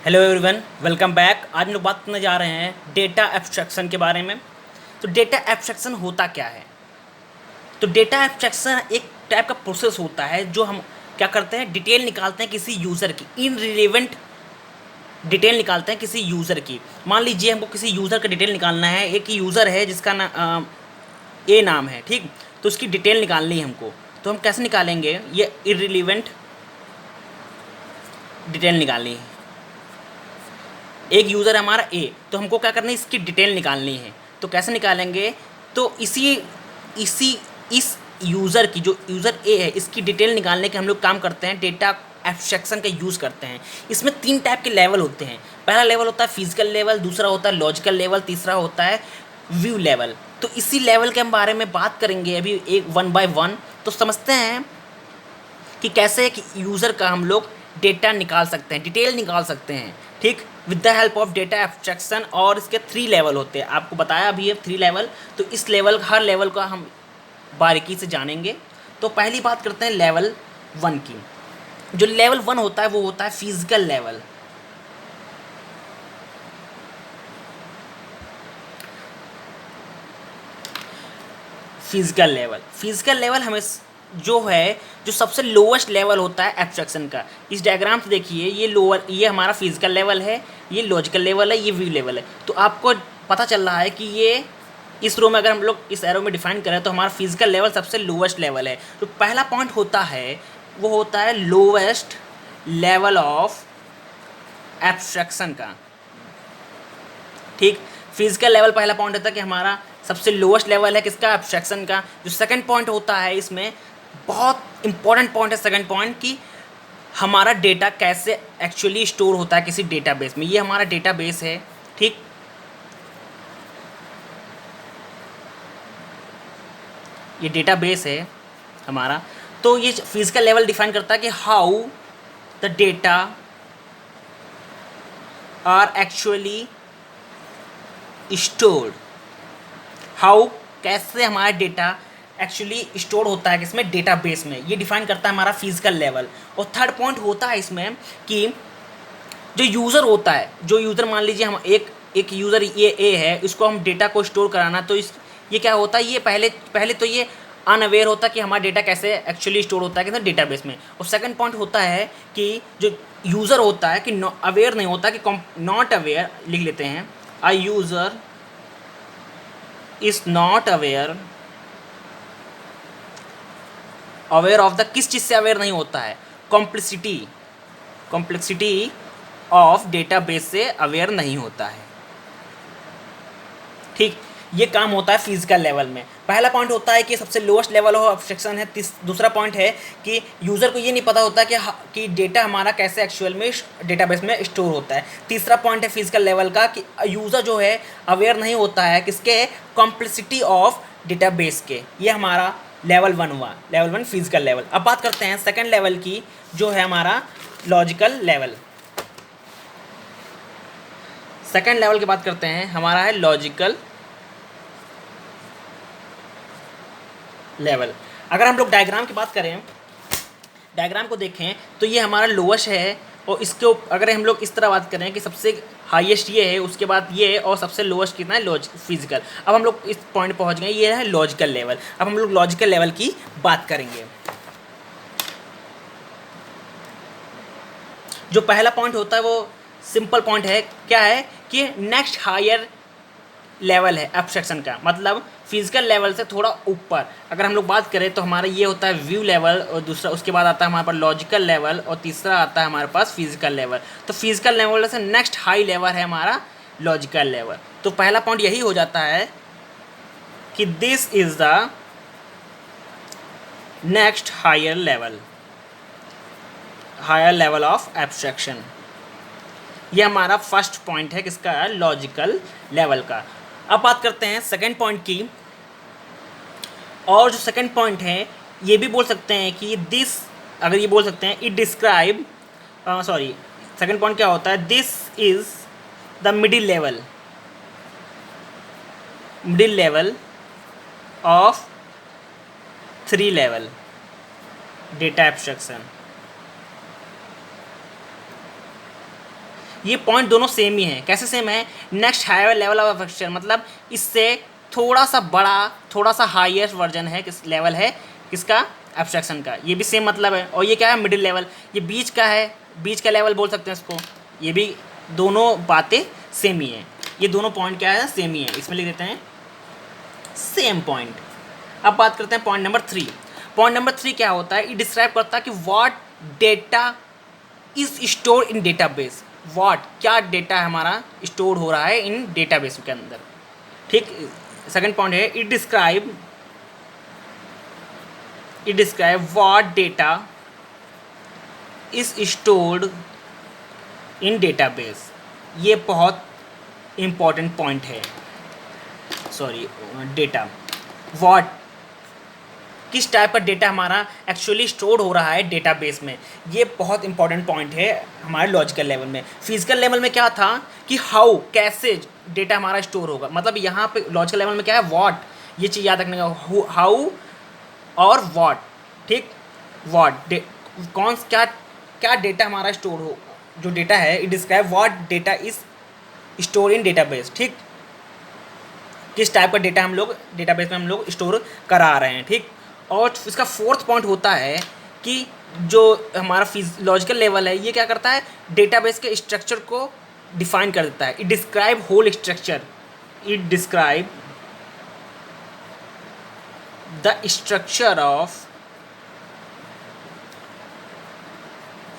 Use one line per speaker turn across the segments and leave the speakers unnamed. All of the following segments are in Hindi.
Hello everyone, welcome back. आज हम लोग बात करने जा रहे हैं डेटा एब्स्ट्रैक्शन के बारे में। तो डेटा एब्स्ट्रैक्शन होता क्या है? तो डेटा एब्स्ट्रैक्शन एक टाइप का प्रोसेस होता है जो हम क्या करते हैं, डिटेल निकालते हैं किसी यूज़र की, इनरिलेवेंट डिटेल निकालते हैं किसी यूज़र की। मान लीजिए हमको किसी यूज़र का डिटेल निकालना है। एक यूज़र है जिसका ए नाम है, ठीक। तो उसकी डिटेल निकालनी है हमको। तो हम कैसे निकालेंगे? ये इररिलेवेंट डिटेल निकालनी है। एक यूज़र है हमारा ए, तो हमको क्या करना है, इसकी डिटेल निकालनी है। तो कैसे निकालेंगे? तो इसी इसी इस यूज़र की, जो यूज़र ए है, इसकी डिटेल निकालने के हम लोग काम करते हैं, डेटा एब्स्ट्रैक्शन का यूज़ करते हैं। इसमें तीन टाइप के लेवल होते हैं। पहला लेवल होता है फिजिकल लेवल, दूसरा होता है लॉजिकल लेवल, तीसरा होता है व्यू लेवल। तो इसी लेवल के हम बारे में बात करेंगे अभी, एक वन बाय वन। तो समझते हैं कि कैसे एक यूज़र का हम लोग डेटा निकाल सकते हैं, डिटेल निकाल सकते हैं, ठीक, with the help of data abstraction. और इसके थ्री लेवल होते हैं, आपको बताया अभी है थ्री लेवल। तो इस लेवल, हर लेवल का हम बारीकी से जानेंगे। तो पहली बात करते हैं लेवल वन की। जो लेवल वन होता है वो होता है फिजिकल लेवल। फिजिकल लेवल हमें जो है, जो सबसे लोवेस्ट लेवल होता है एब्स्ट्रैक्शन का। इस डायग्राम से देखिए, ये लोअर, ये हमारा फिजिकल लेवल है, ये लॉजिकल लेवल है, ये व्यू लेवल है। तो आपको पता चल रहा है कि ये इस रो में अगर हम लोग इस एरो में डिफाइन करें तो हमारा फिजिकल लेवल सबसे लोवेस्ट लेवल है। तो पहला पॉइंट होता है वो होता है लोवेस्ट लेवल ऑफ एब्स्ट्रैक्शन का, ठीक। फिजिकल लेवल पहला पॉइंट होता है कि हमारा सबसे लोवेस्ट लेवल है किसका, एब्स्ट्रैक्शन का। जो सेकंड पॉइंट होता है, इसमें बहुत इंपॉर्टेंट पॉइंट है सेकंड पॉइंट, कि हमारा डेटा कैसे एक्चुअली स्टोर होता है किसी डेटाबेस में। ये हमारा डेटाबेस है, ठीक। ये डेटाबेस है हमारा। तो ये फिजिकल लेवल डिफाइन करता है कि how the data are actually stored, how, कैसे हमारा डेटा एक्चुअली स्टोर होता है किसमें, डेटाबेस में। ये डिफाइन करता है हमारा फिजिकल लेवल। और थर्ड पॉइंट होता है इसमें कि जो यूज़र होता है, जो यूज़र, मान लीजिए हम एक यूज़र ये ए है, इसको हम डेटा को स्टोर कराना, तो इस ये क्या होता है, ये पहले पहले तो ये अनअवेयर होता है कि हमारा डेटा कैसे एक्चुअली स्टोर होता है किसी डेटाबेस में। और सेकंड पॉइंट होता है कि जो यूज़र होता है कि अवेयर नहीं होता, कि नॉट अवेयर लिख लेते हैं, अ user is not aware, aware of the, किस चीज़ से अवेयर नहीं होता है, कॉम्प्लेक्सिटी, कॉम्प्लेक्सिटी ऑफ डेटाबेस से अवेयर नहीं होता है, ठीक। ये काम होता है फिजिकल लेवल में। पहला पॉइंट होता है कि सबसे लोएस्ट लेवल ऑफ एब्स्ट्रैक्शन है। दूसरा पॉइंट है कि यूज़र को ये नहीं पता होता कि डेटा हमारा कैसे एक्चुअल में डेटाबेस में स्टोर होता है। तीसरा पॉइंट है फिजिकल लेवल का, कि यूज़र जो है अवेयर नहीं होता है किसके, कॉम्प्लेक्सिटी ऑफ डेटाबेस के। ये हमारा लेवल वन हुआ, लेवल वन फिजिकल लेवल। अब बात करते हैं सेकेंड लेवल की, जो है हमारा लॉजिकल लेवल। सेकेंड लेवल की बात करते हैं, हमारा है लॉजिकल लेवल। अगर हम लोग डायग्राम की बात करें, डायग्राम को देखें, तो ये हमारा लोवेस्ट है। और इसके अगर हम लोग इस तरह बात करें कि सबसे हाईएस्ट ये है, उसके बाद ये है, और सबसे लोवेस्ट कितना है, फिजिकल। अब हम लोग इस पॉइंट पहुंच गए, ये है लॉजिकल लेवल। अब हम लोग लॉजिकल लेवल की बात करेंगे। जो पहला पॉइंट होता है वो सिंपल पॉइंट है, क्या है कि नेक्स्ट हायर लेवल है एब्स्ट्रैक्शन का, मतलब फिजिकल लेवल से थोड़ा ऊपर। अगर हम लोग बात करें तो हमारा ये होता है व्यू लेवल, और दूसरा उसके बाद आता है हमारे पास लॉजिकल लेवल, और तीसरा आता है हमारे पास फिजिकल लेवल। तो फिजिकल लेवल से नेक्स्ट हाई लेवल है हमारा लॉजिकल लेवल। तो पहला पॉइंट यही हो जाता है कि this is the next higher level, higher level of abstraction. ये हमारा फर्स्ट पॉइंट है किसका, लॉजिकल लेवल का। अब बात करते हैं सेकंड पॉइंट की। और जो सेकंड पॉइंट है, ये भी बोल सकते हैं कि दिस, अगर ये बोल सकते हैं, it describe, sorry, second point क्या होता है, this is the middle level, middle level of three level data abstraction. ये पॉइंट दोनों सेम ही हैं। कैसे सेम है? Next higher level of abstraction, मतलब इससे थोड़ा सा बड़ा, थोड़ा सा हाईएस्ट वर्जन है, किस लेवल है किसका? एब्स्ट्रैक्शन का। ये भी सेम मतलब है। और ये क्या है? मिडिल लेवल, ये बीच का है, बीच का लेवल बोल सकते हैं इसको। ये भी दोनों बातें सेम ही हैं। ये दोनों पॉइंट क्या है? सेम ही है। इसमें लिख देते हैं सेम पॉइंट। अब बात करते हैं पॉइंट नंबर 3। पॉइंट नंबर 3 क्या होता है? ये डिस्क्राइब करता है कि what data is store in database. What, क्या डेटा हमारा स्टोर हो रहा है इन डेटाबेस के अंदर। ठीक। सेकंड पॉइंट है it describe what data is stored in database. ये बहुत इंपॉर्टेंट पॉइंट है। सॉरी, डेटा, व्हाट, किस टाइप का डेटा हमारा एक्चुअली स्टोर हो रहा है डेटाबेस में। ये बहुत इंपॉर्टेंट पॉइंट है हमारे लॉजिकल लेवल में। फिजिकल लेवल में क्या था कि हाउ, कैसे डेटा हमारा स्टोर होगा। मतलब यहाँ पे लॉजिकल लेवल में क्या है? व्हाट, ये चीज़ याद रखने का, हाउ और व्हाट। ठीक। व्हाट, कौन क्या क्या डेटा हमारा स्टोर हो, जो डेटा है it describe what data is store in database. ठीक। किस टाइप का डेटा हम लोग डेटाबेस में हम लोग स्टोर करा रहे हैं। ठीक। और इसका फोर्थ पॉइंट होता है कि जो हमारा फिजियोलॉजिकल लेवल है ये क्या करता है? डेटाबेस के स्ट्रक्चर को डिफाइन कर देता है। It describe whole structure, it describe the structure of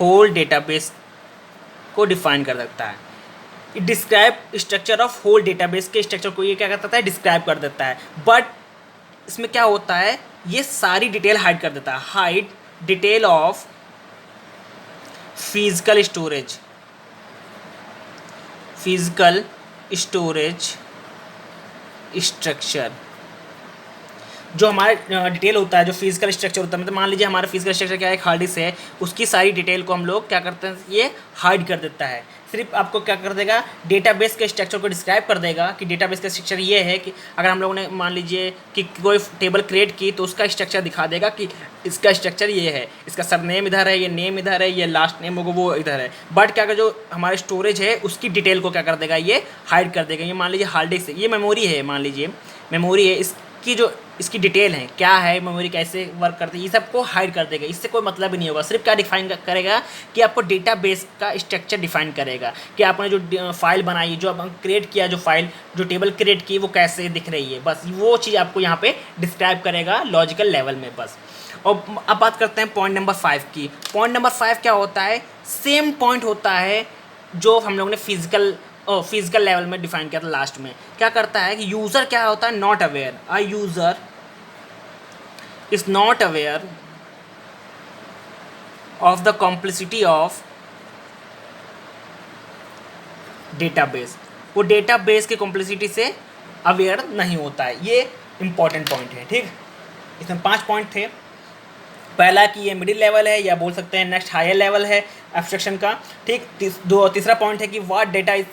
whole database को डिफाइन कर सकता है। It describe structure of whole database के स्ट्रक्चर को ये क्या करता है? डिस्क्राइब कर देता है। बट इसमें क्या होता है? ये सारी डिटेल हाइड कर देता है। Hide detail of physical storage, physical storage structure. जो हमारा डिटेल होता है, जो फिजिकल स्ट्रक्चर होता है, मतलब मान लीजिए हमारा फिजिकल स्ट्रक्चर क्या है? एक हार्ड डिस्क है, उसकी सारी डिटेल को हम लोग क्या करते हैं? ये हाइड कर देता है। सिर्फ आपको क्या कर देगा? डेटाबेस के स्ट्रक्चर को डिस्क्राइब कर देगा कि डेटाबेस का स्ट्रक्चर ये है कि अगर हम लोगों ने मान लीजिए कि कोई टेबल क्रिएट की तो उसका स्ट्रक्चर दिखा देगा कि इसका स्ट्रक्चर ये है, इसका सब नेम इधर है, ये नेम इधर है, ये लास्ट नेम होगा वो इधर है। बट क्या कर, जो हमारे स्टोरेज है उसकी डिटेल को क्या कर देगा? ये हाइड कर देगा। ये मान लीजिए हार्ड डिस्क, ये मेमोरी है, मान लीजिए मेमोरी है, इसकी जो इसकी डिटेल है क्या है, मेमोरी कैसे वर्क करती है, ये सबको हाइड कर देगा। इससे कोई मतलब ही नहीं होगा। सिर्फ क्या डिफाइन करेगा कि आपको डेटाबेस का स्ट्रक्चर डिफाइन करेगा कि आपने जो फाइल बनाई, जो आपने क्रिएट किया, जो फाइल, जो टेबल क्रिएट की वो कैसे दिख रही है। बस वो चीज़ आपको यहाँ पे डिस्क्राइब करेगा लॉजिकल लेवल में बस। और अब बात करते हैं पॉइंट नंबर 5 की। पॉइंट नंबर 5 क्या होता है? सेम पॉइंट होता है जो हम लोग ने फिजिकल लेवल में डिफाइन किया था लास्ट में। क्या करता है कि यूज़र क्या होता है? Not aware. A user is not aware of the complexity of database. वो डेटाबेस की कॉम्प्लेक्सिटी से अवेयर नहीं होता है। ये इंपॉर्टेंट पॉइंट है। ठीक। इसमें 5 पॉइंट थे। पहला कि ये मिडिल लेवल है, या बोल सकते हैं नेक्स्ट हायर लेवल है एब्स्ट्रैक्शन का। ठीक। तीसरा पॉइंट है कि what data is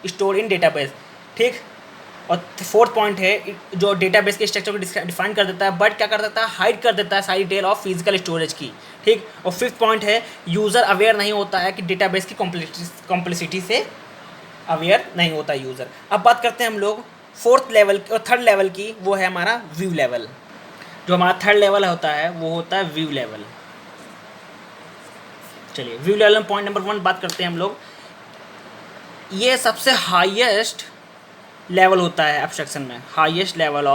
store in database. ठीक। और फोर्थ पॉइंट है जो डेटाबेस के स्ट्रक्चर को डिफाइन कर देता है, बट क्या कर देता है? हाइड कर देता है सारी डिटेल ऑफ फिजिकल स्टोरेज की। ठीक। और फिफ्थ पॉइंट है यूज़र अवेयर नहीं होता है कि डेटाबेस की कॉम्प्लेक्सिटी से अवेयर नहीं होता यूज़र। अब बात करते हैं हम लोग फोर्थ लेवल और थर्ड लेवल की। वो है हमारा व्यू लेवल। जो हमारा थर्ड लेवल होता है वो होता है व्यू लेवल। चलिए व्यू लेवल में पॉइंट नंबर 1 बात करते हैं हम लोग। ये सबसे हाईएस्ट लेवल होता है एब्स्ट्रैक्शन में। Highest level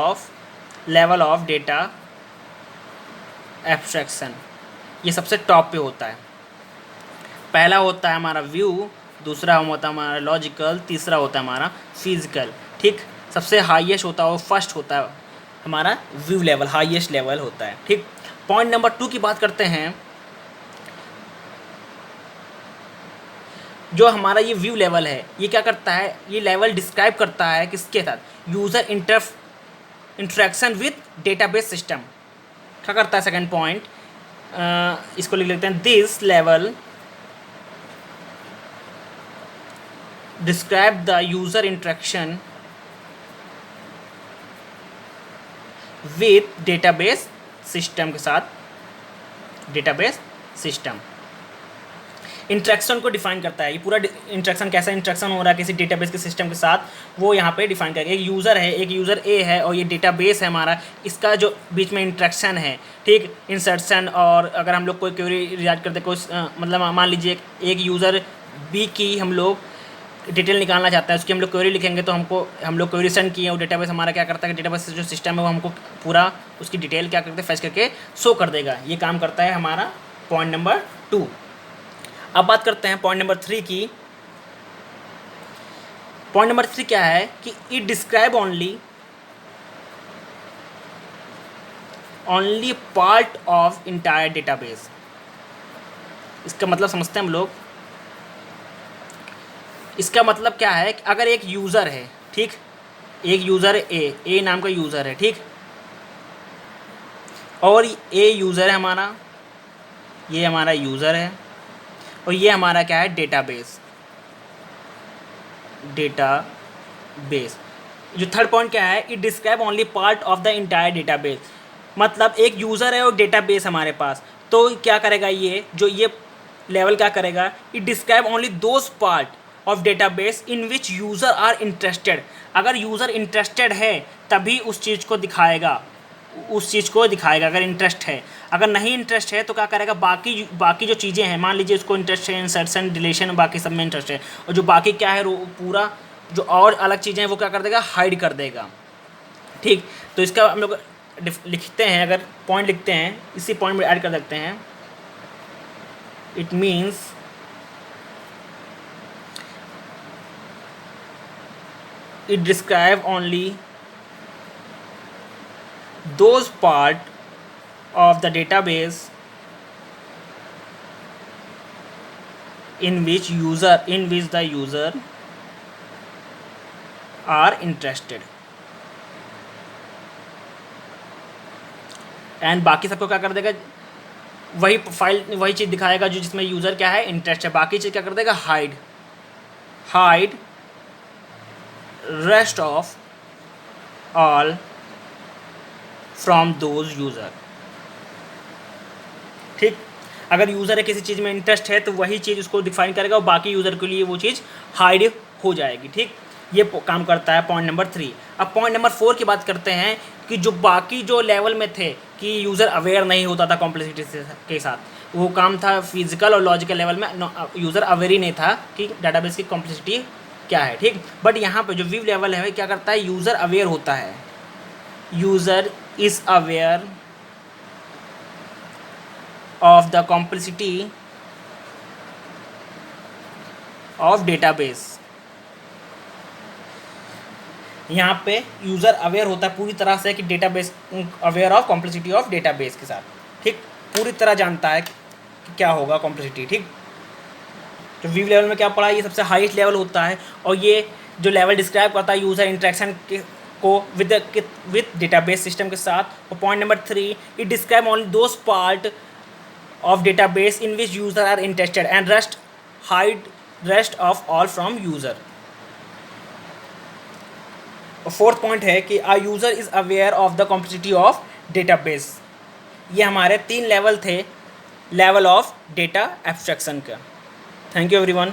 of data abstraction, ये सबसे टॉप पे होता है। पहला होता है हमारा व्यू, दूसरा होता है हमारा लॉजिकल, तीसरा होता है हमारा फिजिकल। ठीक। सबसे हाईएस्ट होता है वो फर्स्ट होता है हमारा व्यू लेवल, हाईएस्ट लेवल होता है। ठीक। पॉइंट नंबर 2 की बात करते हैं। जो हमारा ये व्यू लेवल है ये क्या करता है? ये लेवल डिस्क्राइब करता है किसके साथ? User interaction with database system. क्या करता है? सेकंड पॉइंट, इसको लिख लेते हैं। This level describe the user interaction with database system के साथ, डेटाबेस सिस्टम। इंट्रैक्शन को डिफाइन करता है। ये पूरा इंट्रैक्शन कैसा इंट्रैक्शन हो रहा है किसी डेटाबेस के सिस्टम के साथ, वो यहाँ पे डिफाइन करेगा। एक यूज़र है, एक यूज़र ए है और ये डेटाबेस है हमारा, इसका जो बीच में इंट्रैक्शन है, ठीक, इंसर्शन। और अगर हम लोग कोई क्वेरी रिजल्ट करते कोई मतलब मान लीजिए एक यूज़र बी की हम लोग डिटेल निकालना चाहता है, उसकी हम लोग क्वेरी लिखेंगे तो हम लोग क्वेरी सेंड किए, वो डेटाबेस हमारा क्या करता है, डेटाबेस जो सिस्टम है वो हमको पूरा उसकी डिटेल क्या करते हैं फैच करके शो कर देगा। ये काम करता है हमारा पॉइंट नंबर 2। अब बात करते हैं पॉइंट नंबर 3 की। पॉइंट नंबर 3 क्या है कि it describe only part of entire database. इसका मतलब समझते हैं हम लोग। इसका मतलब क्या है कि अगर एक यूज़र है, ठीक, एक यूज़र ए नाम का यूज़र है, ठीक, और ए यूज़र है हमारा, ये हमारा यूज़र है और ये हमारा क्या है डेटाबेस। जो थर्ड पॉइंट क्या है, it describe only part of the entire database. मतलब एक यूज़र है और डेटाबेस हमारे पास, तो क्या करेगा ये जो ये लेवल क्या करेगा, it describe only those part of database in which user are interested. अगर यूज़र इंटरेस्टेड है तभी उस चीज़ को दिखाएगा, अगर इंटरेस्ट है। अगर नहीं इंटरेस्ट है तो क्या करेगा, बाकी जो चीज़ें हैं, मान लीजिए उसको इंटरेस्ट है इंसर्शन, डिलीशन, बाकी सब में इंटरेस्ट है, और जो बाकी क्या है पूरा जो और अलग चीज़ें हैं वो क्या कर देगा, हाइड कर देगा, ठीक। तो इसका हम लोग लिखते हैं, अगर पॉइंट लिखते हैं इसी पॉइंट में ऐड कर देते हैं। It means it describe only those part of the database in which the user are interested, and बाकी सबको क्या कर देगा, वही फाइल वही चीज़ दिखाएगा जो जिसमें यूज़र क्या है इंटरेस्ट है। बाकी चीज़ क्या कर देगा, hide rest of all from those user, ठीक। अगर यूज़र है किसी चीज़ में इंटरेस्ट है तो वही चीज़ उसको डिफाइन करेगा और बाकी यूज़र के लिए वो चीज़ हाइड हो जाएगी, ठीक। ये काम करता है पॉइंट नंबर 3। अब पॉइंट नंबर 4 की बात करते हैं कि जो बाकी जो लेवल में थे कि यूज़र अवेयर नहीं होता था कॉम्प्लेक्सिटी के साथ, वो काम था फिजिकल और लॉजिकल लेवल में, यूज़र अवेयर ही नहीं था कि डाटाबेस की कॉम्प्लेक्सिटी क्या है, ठीक। बट यहाँ पे जो व्यू लेवल है क्या करता है, यूज़र अवेयर होता है, user is aware of the complexity of database. यहाँ पे यूज़र अवेयर होता है पूरी तरह से कि database, aware of complexity of database के साथ, ठीक, पूरी तरह जानता है कि क्या होगा कॉम्प्लेक्सिटी, ठीक। तो व्यू लेवल में क्या पढ़ा, ये सबसे हाईएस्ट लेवल होता है और ये जो लेवल डिस्क्राइब करता है यूज़र इंटरेक्शन को विद डेटाबेस सिस्टम के साथ। और point number 3, it describe only those part of database in which user are interested and rest of all from user. और फोर्थ पॉइंट है कि a user is aware of the complexity of database. ये हमारे 3 लेवल थे लेवल ऑफ डेटा एब्स्ट्रैक्शन का। Thank you everyone.